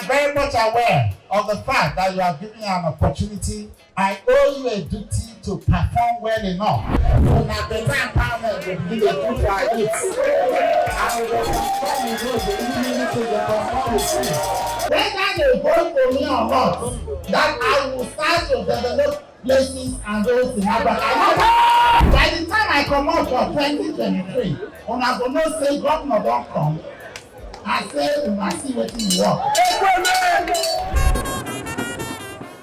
very much aware of the fact that you have given me an opportunity. I owe you a duty to perform well enough. When at the time empowerment will be the truth for our youth. I will confirm you those the immunity to conform with me. Whether they vote for me or not, that I will start to develop places and roads in Africa. By the time I come out for 2023, when I go no say governor don't come, I say we must see what you work.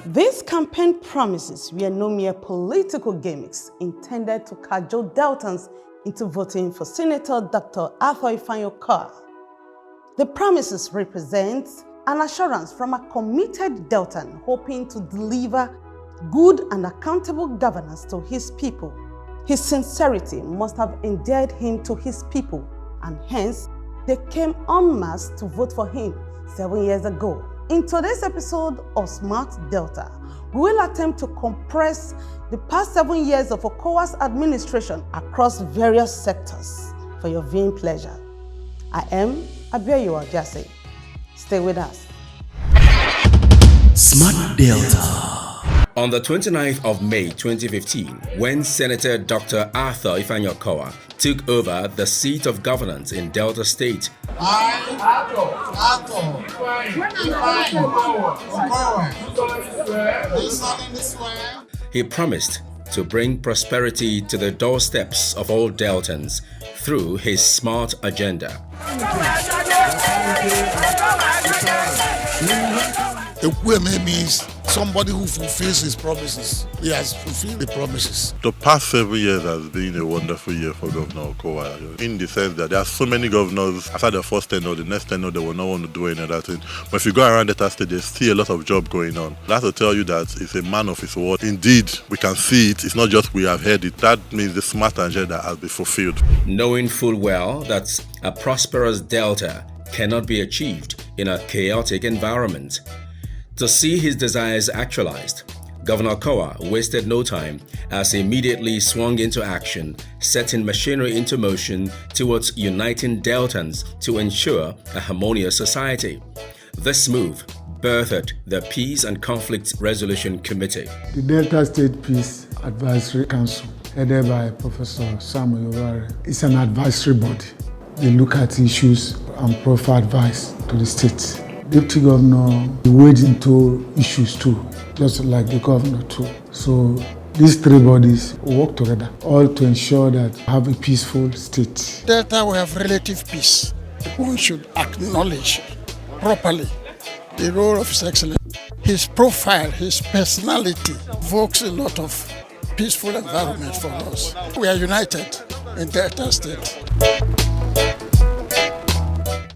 These campaign promises were no mere political gimmicks intended to cajole Deltans into voting for Senator Dr. Arthur Okowa'S. The promises represent an assurance from a committed Deltan hoping to deliver good and accountable governance to his people. His sincerity must have endeared him to his people, and hence they came en masse to vote for him 7 years ago. In today's episode of Smart Delta, we will attempt to compress the past 7 years of Okowa'S administration across various sectors for your viewing pleasure. I am Abiyayo Jase. Stay with us. Smart Delta. On the 29th of May 2015, when Senator Dr. Arthur Okowa'S took over the seat of governance in Delta State, he promised to bring prosperity to the doorsteps of all Deltans through his smart agenda. Ekweme means somebody who fulfills his promises. He has fulfilled the promises. The past 7 years has been a wonderful year for Governor Okowa'S, in the sense that there are so many governors, after the first tenure, the next tenure, they will not want to do any other thing. But if you go around Delta State, there's still a lot of job going on. That's to tell you that he's a man of his word. Indeed, we can see it. It's not just we have heard it. That means the smart agenda has been fulfilled. Knowing full well that a prosperous Delta cannot be achieved in a chaotic environment. To see his desires actualized, Governor Okowa'S wasted no time as he immediately swung into action, setting machinery into motion towards uniting Deltans to ensure a harmonious society. This move birthed the Peace and Conflict Resolution Committee. The Delta State Peace Advisory Council, headed by Professor Samuel Okowa'S, is an advisory body. They look at issues and provide advice to the state. Deputy Governor wades into issues too, just like the Governor too. So these three bodies work together, all to ensure that we have a peaceful state. Delta will have relative peace. One should acknowledge properly the role of His Excellency. His profile, his personality evokes a lot of peaceful environment for us. We are united in Delta State.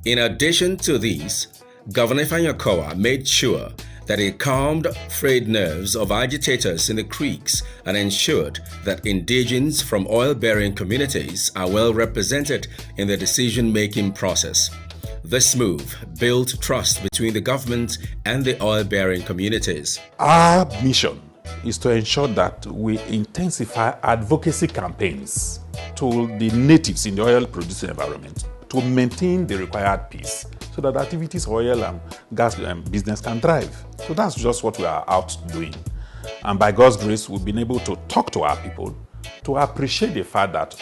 In addition to these, Governor Okowa'S made sure that he calmed frayed nerves of agitators in the creeks and ensured that indigents from oil-bearing communities are well represented in the decision-making process. This move built trust between the government and the oil-bearing communities. Our mission is to ensure that we intensify advocacy campaigns to the natives in the oil-producing environment to maintain the required peace, so that activities of oil and gas business can thrive. So that's just what we are out doing. And by God's grace, we've been able to talk to our people to appreciate the fact that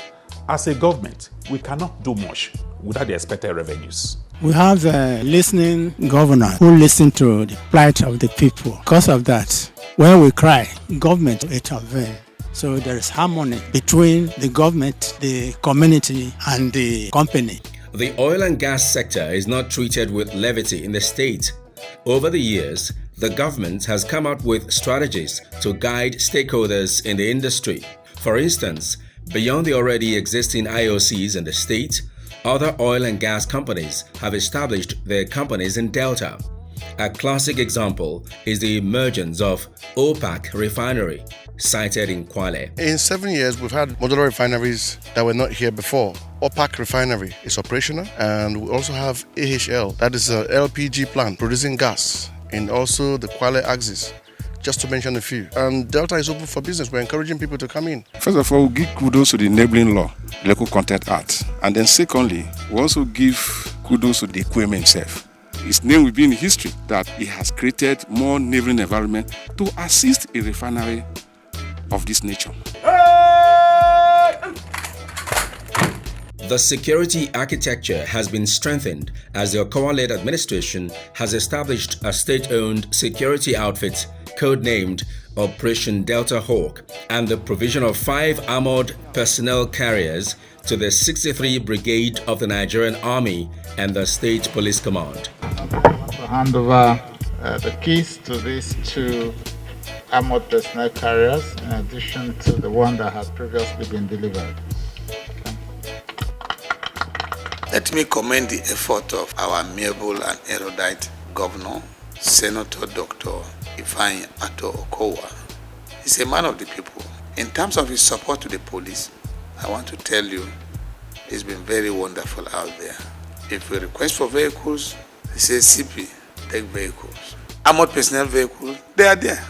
as a government, we cannot do much without the expected revenues. We have a listening governor who listens to the plight of the people. Because of that, when we cry, government intervenes. So there is harmony between the government, the community, and the company. The oil and gas sector is not treated with levity in the state. Over the years, the government has come up with strategies to guide stakeholders in the industry. For instance, beyond the already existing IOCs in the state, other oil and gas companies have established their companies in Delta. A classic example is the emergence of OPAC Refinery, sited in Kwale. In 7 years, we've had modular refineries that were not here before. OPAC Refinery is operational, and we also have AHL, that is an LPG plant producing gas, and also the Kwale axis, just to mention a few. And Delta is open for business. We're encouraging people to come in. First of all, we give kudos to the enabling law, Local Content Act. And then secondly, we also give kudos to the equipment itself. his name will be in history that he has created more enabling environment to assist a refinery of this nature. The security architecture has been strengthened as the Okowa-led administration has established a state-owned security outfit codenamed Operation Delta Hawk and the provision of 5 armored personnel carriers to the 63 Brigade of the Nigerian Army and the State Police Command. I want to hand over the keys to these 2 armored personnel carriers in addition to the one that has previously been delivered. Let me commend the effort of our amiable and erudite Governor, Senator Dr. Ifeanyi Ato Okowa. He's a man of the people. In terms of his support to the police, I want to tell you, it's been very wonderful out there. If we request for vehicles, they say CP, take vehicles. Armored personnel vehicles, they are there.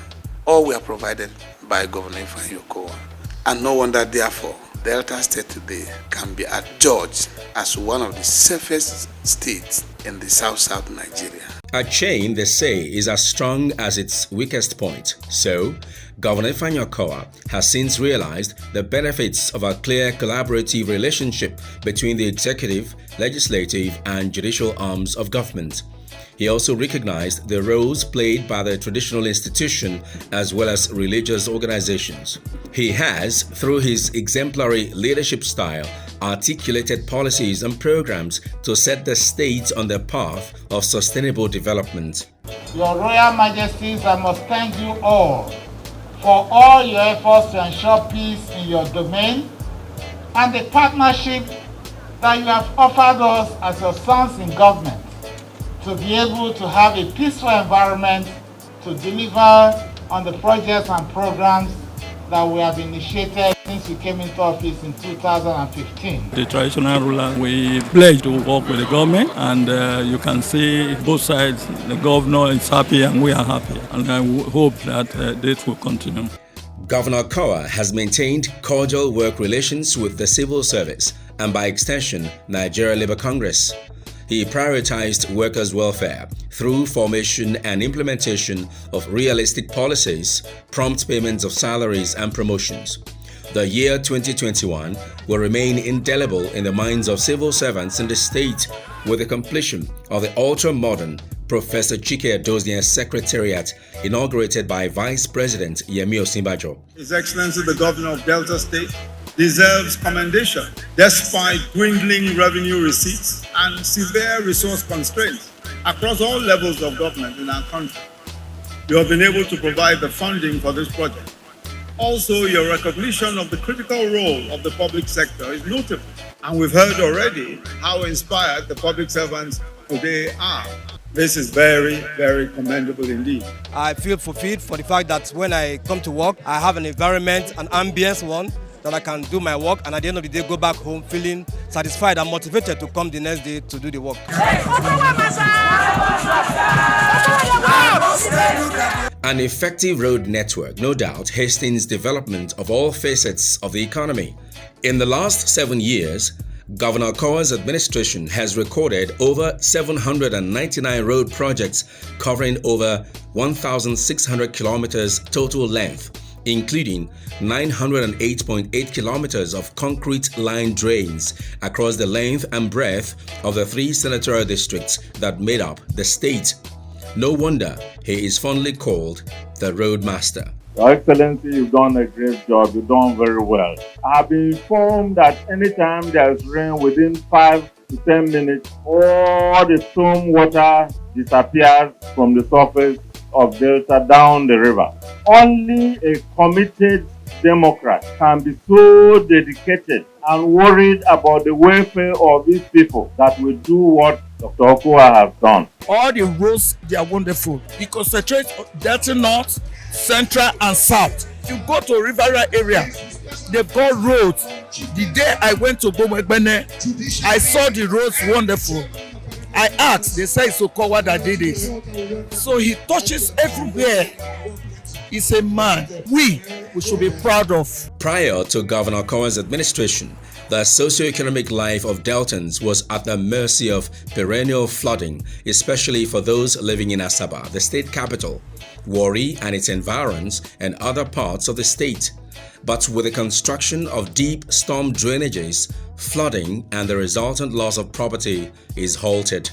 All were provided by Governor Ifeanyi Okowa. And no wonder, therefore, Delta State today can be adjudged as one of the safest states in the South Nigeria. A chain, they say, is as strong as its weakest point. So, Governor Ifeanyi Okowa has since realized the benefits of a clear collaborative relationship between the executive, legislative, and judicial arms of government. He also recognized the roles played by the traditional institution as well as religious organizations. He has, through his exemplary leadership style, articulated policies and programs to set the state on the path of sustainable development. Your Royal Majesties, I must thank you all for all your efforts to ensure peace in your domain and the partnership that you have offered us as your sons in government to be able to have a peaceful environment to deliver on the projects and programs that we have initiated since we came into office in 2015. The traditional ruler, we pledge to work with the government, and you can see both sides. The governor is happy and we are happy, and I hope that this will continue. Governor Okowa has maintained cordial work relations with the civil service and by extension, Nigeria Labour Congress. He prioritized workers' welfare through formation and implementation of realistic policies, prompt payments of salaries and promotions. The year 2021 will remain indelible in the minds of civil servants in the state with the completion of the ultra-modern Professor Chike Edozian Secretariat inaugurated by Vice President Yemi Osinbajo. His Excellency the Governor of Delta State deserves commendation despite dwindling revenue receipts and severe resource constraints across all levels of government in our country. You have been able to provide the funding for this project. Also, your recognition of the critical role of the public sector is notable, and we've heard already how inspired the public servants today are. This is very, very commendable indeed. I feel fulfilled for the fact that when I come to work, I have an environment, an ambience one, that I can do my work, and at the end of the day go back home feeling satisfied and motivated to come the next day to do the work. An effective road network no doubt hastens development of all facets of the economy. In the last 7 years, Governor Okowa's administration has recorded over 799 road projects covering over 1,600 kilometers total length, including 908.8 kilometers of concrete line drains across the length and breadth of the 3 senatorial districts that made up the state. No wonder he is fondly called the Road Master. Your Excellency, you've done a great job. You've done very well. I have been informed that anytime there's rain, within 5 to 10 minutes, all the storm water disappears from the surface of Delta down the river. Only a committed Democrat can be so dedicated and worried about the welfare of these people that will do what Dr. Okowa has done. All the roads, they are wonderful. We concentrate on Delta North, Central, and South. If you go to Riverina area, they've got roads. The day I went to Bomegbene, I saw the roads wonderful. I asked, they say it's Okowa that did it. So he touches everywhere. He's a man we should be proud of. Prior to Governor Okowa's administration, The socio-economic life of Deltans was at the mercy of perennial flooding, especially for those living in Asaba, the state capital, Warri and its environs, and other parts of the state. But with the construction of deep storm drainages, flooding and the resultant loss of property is halted.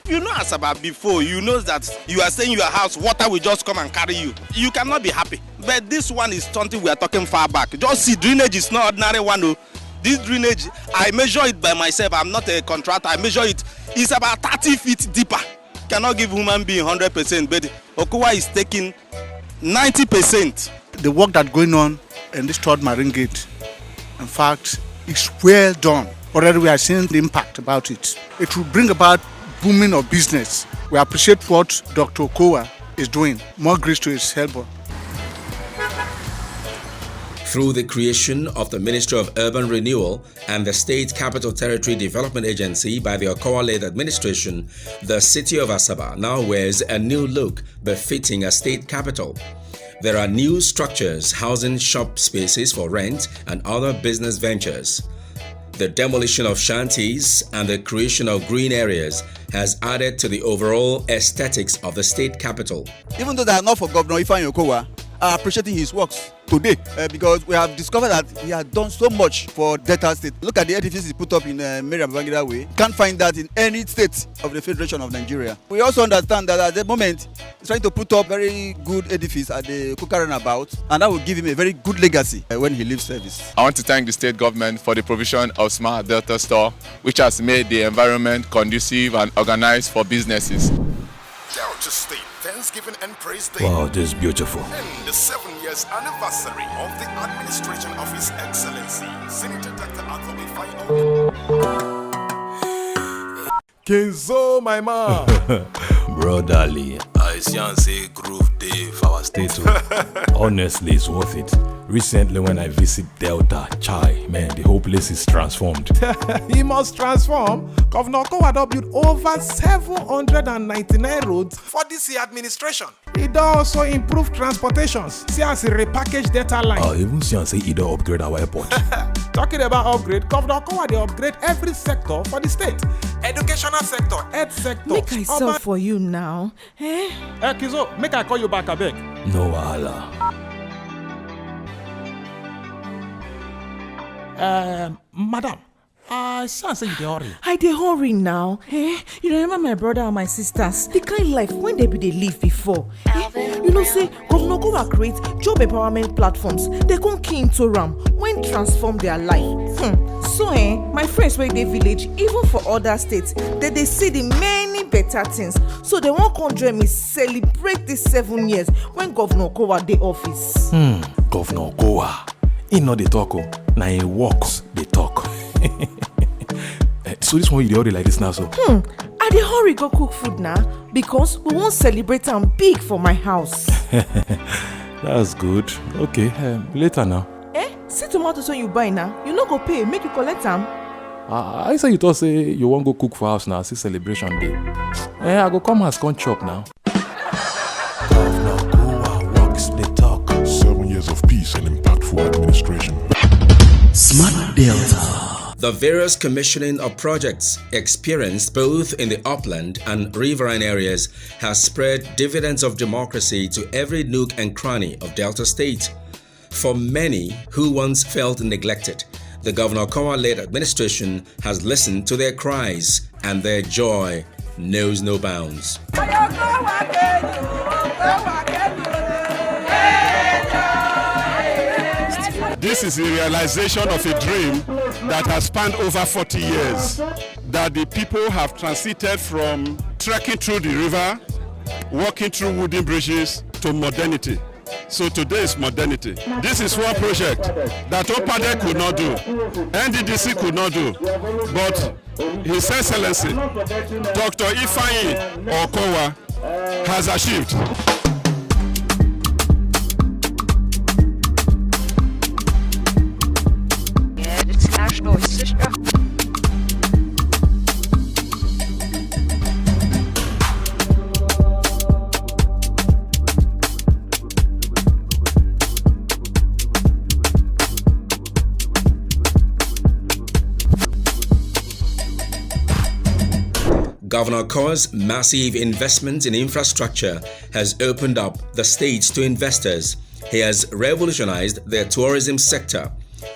You know Asaba before, you know that you are saying your house, water will just come and carry you. You cannot be happy. But this one is something we are talking far back. Just see, drainage is not ordinary one. No. This drainage, I measure it by myself. I'm not a contractor. I measure it. It's about 30 feet deeper. Cannot give human being 100%, but Okowa is taking 90%. The work that's going on in this third marine gate, in fact, is well done. Already we are seeing the impact about it. It will bring about booming of business. We appreciate what Dr. Okowa is doing. More grace to his helper. Through the creation of the Ministry of Urban Renewal and the State Capital Territory Development Agency by the Okowa-led administration, the city of Asaba now wears a new look befitting a state capital. There are new structures housing shop spaces for rent and other business ventures. The demolition of shanties and the creation of green areas has added to the overall aesthetics of the state capital. Even though they are not for Governor Ifeanyi Okowa, I are appreciating his works today because we have discovered that he has done so much for Delta State. Look at the edifices he put up in Mariam Babangida Way. Can't find that in any state of the Federation of Nigeria. We also understand that at the moment he's trying to put up very good edifice at the Kuka Runabout, and that will give him a very good legacy when he leaves service. I want to thank the state government for the provision of Smart Delta Store, which has made the environment conducive and organized for businesses. Delta State Thanksgiving and Praise Day. Wow, this is beautiful. And the 7 years anniversary of the administration of His Excellency, Senator Dr. Okowa'S. Kenzo, my man. Brotherly, I say groove day for our state. Honestly, it's worth it. Recently, when I visit Delta, man, the whole place is transformed. He must transform. Governor Okowa built over 799 roads for this year administration. He does also improve transportations. See as he repackaged data line. I even see and say he does upgrade our airport. Talking about upgrade, Governor Okowa they upgrade every sector for the state. Educational sector, health sector. Make I sell for you now. Kizo, make I call you back, abeg. No wahala. Madam, I say you dey hurry. I dey hurry now. You remember my brother and my sisters? The kind life when they be dey live before. You know say Governor Okowa create job empowerment platforms. They come key into RAM when transform their life. So my friends wey dey village, even for other states, they see the many better things. So they won't come join me celebrate these 7 years when Governor Okowa dey office. Governor Okowa, he no dey talk, na he walks dey talk. So this one you dey hurry like this now, so? I dey hurry go cook food now because we won't celebrate am big for my house. That's good. Okay, later now. See tomatoes when you buy now. You no go pay, make you collect them. I say you thought say you won't go cook for house now, see celebration day. I go come house, come chop now. Governor Okowa walks the talk. 7 years of peace and impactful administration. Smart Delta. The various commissioning of projects experienced both in the upland and riverine areas has spread dividends of democracy to every nook and cranny of Delta State. For many who once felt neglected, the Governor Okowa-led administration has listened to their cries, and their joy knows no bounds. This is the realization of a dream that has spanned over 40 years, that the people have transited from trekking through the river, walking through wooden bridges, to modernity. So today is modernity. This is one project that OPADE could not do, NDDC could not do, but His Excellency, Dr. Ifeanyi Okowa, has achieved. Governor Okowa'S massive investment in infrastructure has opened up the state to investors. He has revolutionized the tourism sector.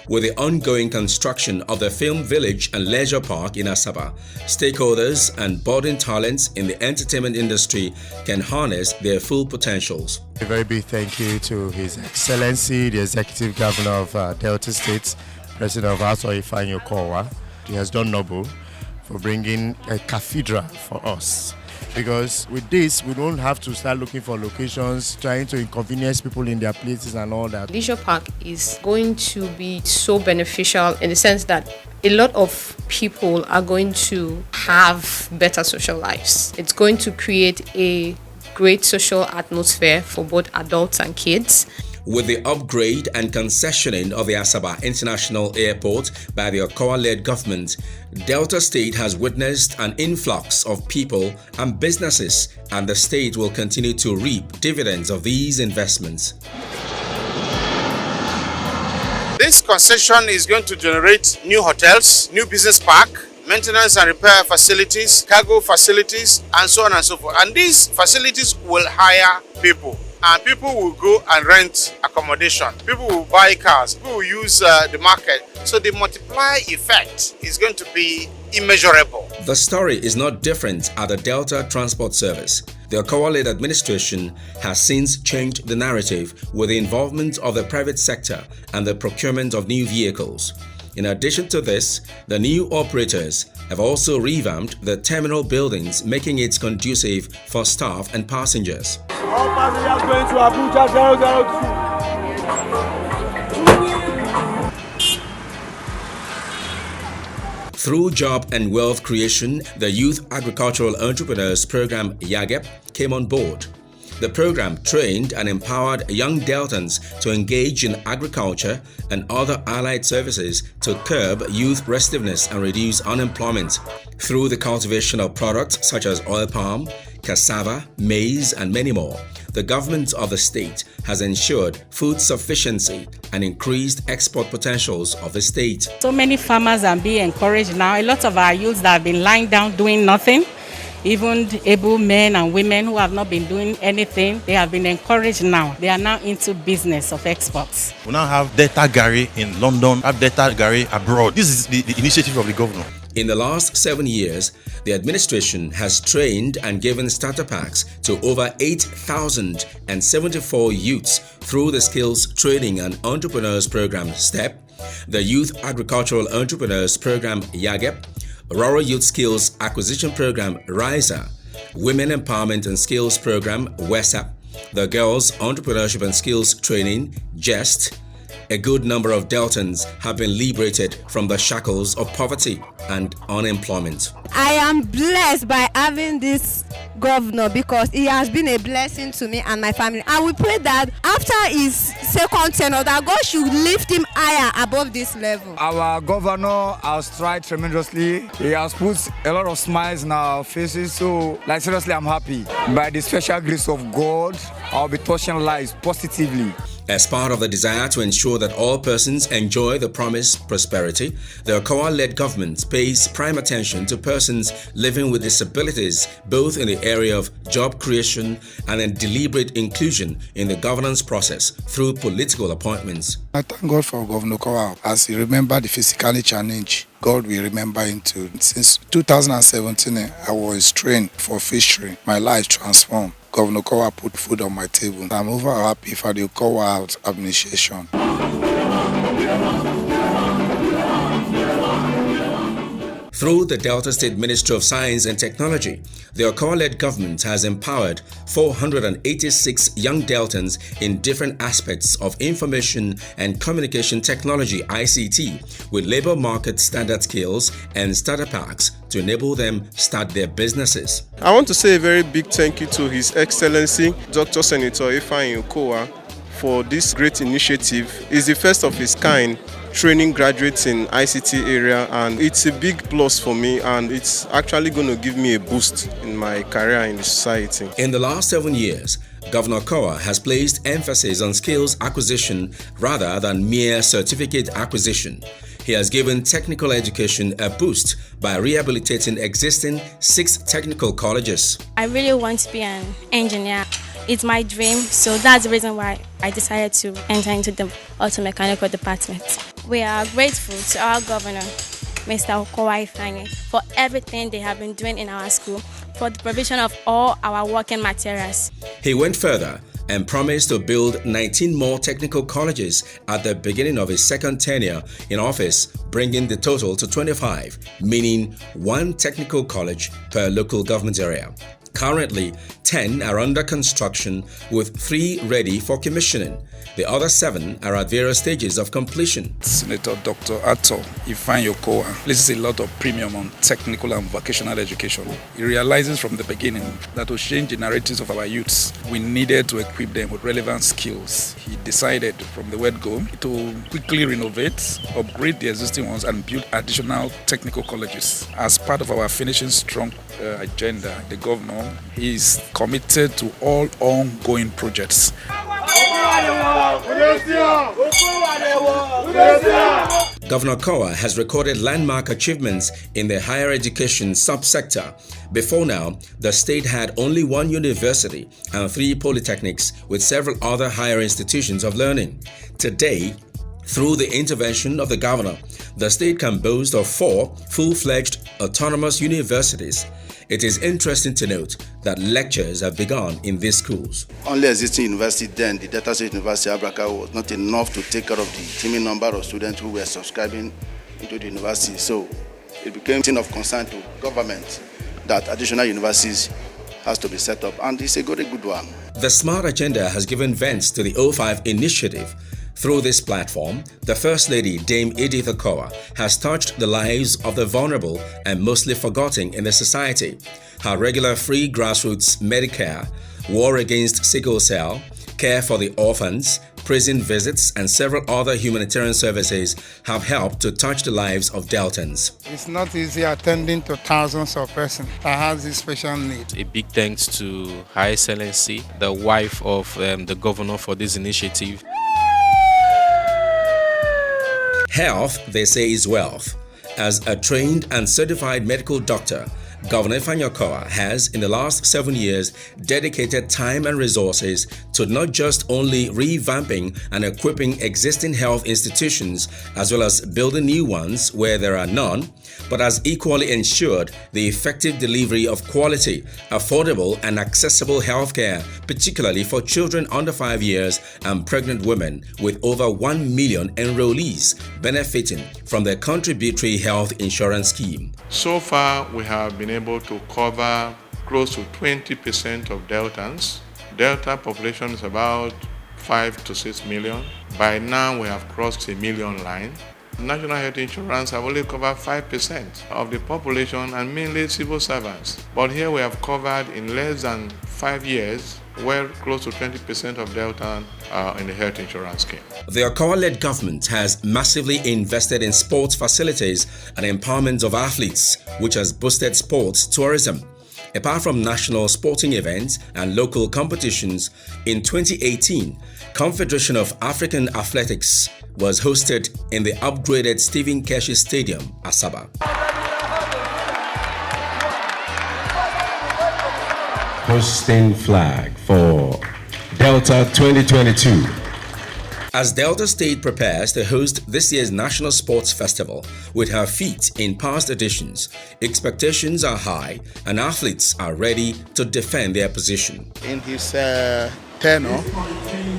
With the ongoing construction of the Film Village and Leisure Park in Asaba, stakeholders and budding talents in the entertainment industry can harness their full potentials. A very big thank you to His Excellency, the Executive Governor of Delta State, President of Okowa'S Okowa. He has done noble for bringing a cathedral for us. Because with this, we don't have to start looking for locations, trying to inconvenience people in their places and all that. Leisure Park is going to be so beneficial in the sense that a lot of people are going to have better social lives. It's going to create a great social atmosphere for both adults and kids. With the upgrade and concessioning of the Asaba International Airport by the Okowa-led government, Delta State has witnessed an influx of people and businesses, and the state will continue to reap dividends of these investments. This concession is going to generate new hotels, new business park, maintenance and repair facilities, cargo facilities, and so on and so forth. And these facilities will hire people. And people will go and rent accommodation. People will buy cars. People will use the market. So the multiplier effect is going to be immeasurable. The story is not different at the Delta Transport Service. The Okowa-led administration has since changed the narrative with the involvement of the private sector and the procurement of new vehicles. In addition to this, the new operators have also revamped the terminal buildings, making it conducive for staff and passengers. All passengers going to Abuja 002. Through job and wealth creation, the Youth Agricultural Entrepreneurs Program YAGEP came on board. The program trained and empowered young Deltans to engage in agriculture and other allied services to curb youth restiveness and reduce unemployment. Through the cultivation of products such as oil palm, cassava, maize, and many more, the government of the state has ensured food sufficiency and increased export potentials of the state. So many farmers are being encouraged now. A lot of our youths that have been lying down doing nothing, even able men and women who have not been doing anything, they have been encouraged now. They are now into business of exports. We now have Delta Gari in London, have Delta Gari abroad. This is the initiative of the governor. In the last 7 years, the administration has trained and given starter packs to over 8,074 youths through the Skills Training and Entrepreneurs Program STEP, the Youth Agricultural Entrepreneurs Program YAGEP, Rural Youth Skills Acquisition Program RISA, Women Empowerment and Skills Program WESAP, the Girls Entrepreneurship and Skills Training GEST. A good number of Deltans have been liberated from the shackles of poverty and unemployment. I am blessed by having this governor because he has been a blessing to me and my family. I will pray that after his second tenure, that God should lift him higher above this level. Our governor has tried tremendously. He has put a lot of smiles in our faces. So, seriously, I'm happy. By the special grace of God, I'll be touching lives positively. As part of the desire to ensure that all persons enjoy the promised prosperity, the Okowa-led government pays prime attention to persons living with disabilities, both in the area of job creation and in deliberate inclusion in the governance process through political appointments. I thank God for Governor Okowa. As he remembered the physically challenged, God will remember him too. Since 2017, I was trained for fishery. My life transformed. Governor Okowa put food on my table. I'm over happy for the Okowa'S administration. Through the Delta State Ministry of Science and Technology, the Okowa-led government has empowered 486 young Deltans in different aspects of information and communication technology (ICT) with labor market standard skills and starter packs to enable them start their businesses. I want to say a very big thank you to His Excellency Dr. Senator Ifeanyi Okowa for this great initiative. It's the first of its kind, training graduates in ICT area, and it's a big plus for me, and it's actually going to give me a boost in my career in the society. In the last 7 years, Governor Okowa has placed emphasis on skills acquisition rather than mere certificate acquisition. He has given technical education a boost by rehabilitating existing 6 technical colleges. I really want to be an engineer. It's my dream, so that's the reason why I decided to enter into the auto mechanical department. We are grateful to our governor, Mr. Okowa'S, for everything they have been doing in our school, for the provision of all our working materials. He went further and promised to build 19 more technical colleges at the beginning of his second tenure in office, bringing the total to 25, meaning 1 technical college per local government area. Currently, 10 are under construction with 3 ready for commissioning. The other 7 are at various stages of completion. Senator Dr. Okowa'S places a lot of premium on technical and vocational education. He realizes from the beginning that to change the narratives of our youths, we needed to equip them with relevant skills. He decided from the word go to quickly renovate, upgrade the existing ones and build additional technical colleges. As part of our finishing strong agenda, the governor is committed to all ongoing projects. Governor Okowa'S has recorded landmark achievements in the higher education subsector. Before now, the state had only 1 university and 3 polytechnics with several other higher institutions of learning. Today, through the intervention of the governor, the state can boast of 4 full-fledged autonomous universities. It is interesting to note that lectures have begun in these schools. Only existing university then, the Delta State University Abraka, was not enough to take care of the teeming number of students who were subscribing into the university. So it became a thing of concern to government that additional universities has to be set up, and it's a very good one. The SMART agenda has given vent to the O5 initiative. Through this platform, the First Lady, Dame Edith Okowa'S, has touched the lives of the vulnerable and mostly forgotten in the society. Her regular free grassroots Medicare, war against sickle cell, care for the orphans, prison visits, and several other humanitarian services have helped to touch the lives of Deltans. It's not easy attending to thousands of persons that has this special need. A big thanks to Her Excellency, the wife of the governor, for this initiative. Health, they say, is wealth. As a trained and certified medical doctor, Governor Okowa'S has, in the last 7 years, dedicated time and resources to not just only revamping and equipping existing health institutions as well as building new ones where there are none, but has equally ensured the effective delivery of quality, affordable and accessible healthcare, particularly for children under 5 years and pregnant women, with over 1 million enrollees benefiting from the contributory health insurance scheme. So far, we have been able to cover close to 20% of Deltans. Delta population is about 5 to 6 million. By now, we have crossed the million line. National health insurance have only covered 5% of the population and mainly civil servants. But here we have covered in less than 5 years, well close to 20% of Delta in the health insurance scheme. The Okowa'S-led government has massively invested in sports facilities and empowerment of athletes, which has boosted sports tourism. Apart from national sporting events and local competitions, in 2018, Confederation of African Athletics was hosted in the upgraded Stephen Keshi Stadium, Asaba. Hosting flag for Delta 2022. As Delta State prepares to host this year's National Sports Festival with her feet in past editions, expectations are high and athletes are ready to defend their position. In his tenure,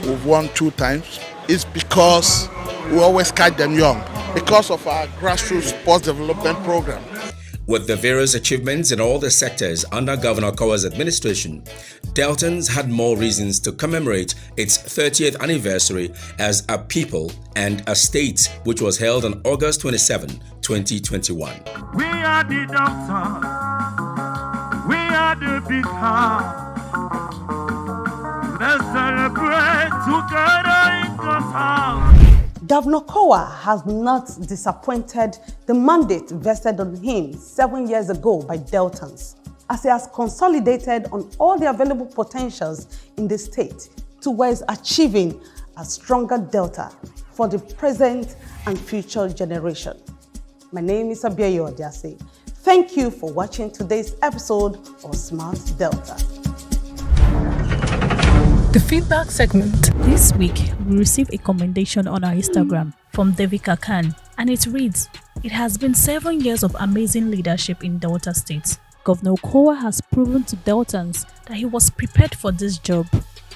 we've won 2 times. It's because we always catch them young, because of our grassroots sports development program. With the various achievements in all the sectors under Governor Okowa'S' administration, Deltans had more reasons to commemorate its 30th anniversary as a people and a state, which was held on August 27, 2021. We are the Delta. We are the big heart. Let's celebrate together in God's house. Governor Okowa'S has not disappointed the mandate vested on him 7 years ago by Deltans, as he has consolidated on all the available potentials in the state towards achieving a stronger Delta for the present and future generation. My name is Abiyayo Odiase. Thank you for watching today's episode of Smart Delta. The feedback segment. This week, we received a commendation on our Instagram from Devika Khan, and it reads, "It has been 7 years of amazing leadership in Delta State. Governor Okowa has proven to Deltans that he was prepared for this job.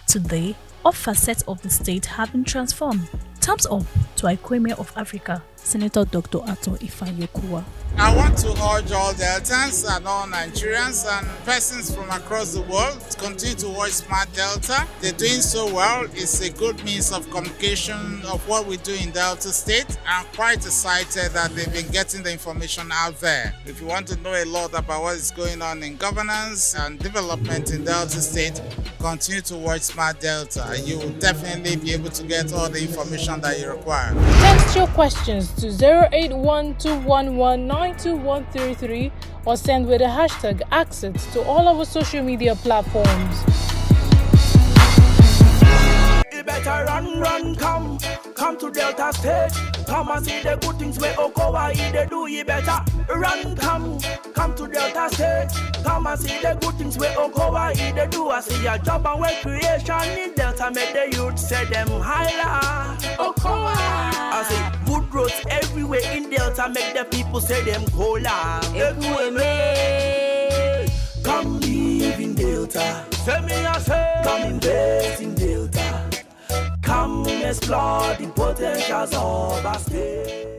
Today, all facets of the state have been transformed. Thumbs up to Ikweme of Africa, Senator Dr. Ato Ifeanyi Okowa." I want to urge all Deltans and all Nigerians and persons from across the world to continue to watch Smart Delta. They're doing so well. It's a good means of communication of what we do in Delta State. I'm quite excited that they've been getting the information out there. If you want to know a lot about what is going on in governance and development in Delta State, continue to watch Smart Delta. You will definitely be able to get all the information that you require. Text your questions to 08121192133 or send with the hashtag #Access to all our social media platforms. You better run, come to Delta State. Come and see the good things where Okowa'S they do. You better run, come to Delta State. Come and see the good things where Okowa'S they do. I see your job and work creation in Delta, make the youth say them highlight. Okowa'S. I see good roads everywhere in Delta, make the people say them cola. Come live in Delta. Say me I say. Come invest in Delta. Come explore the potentials of our state.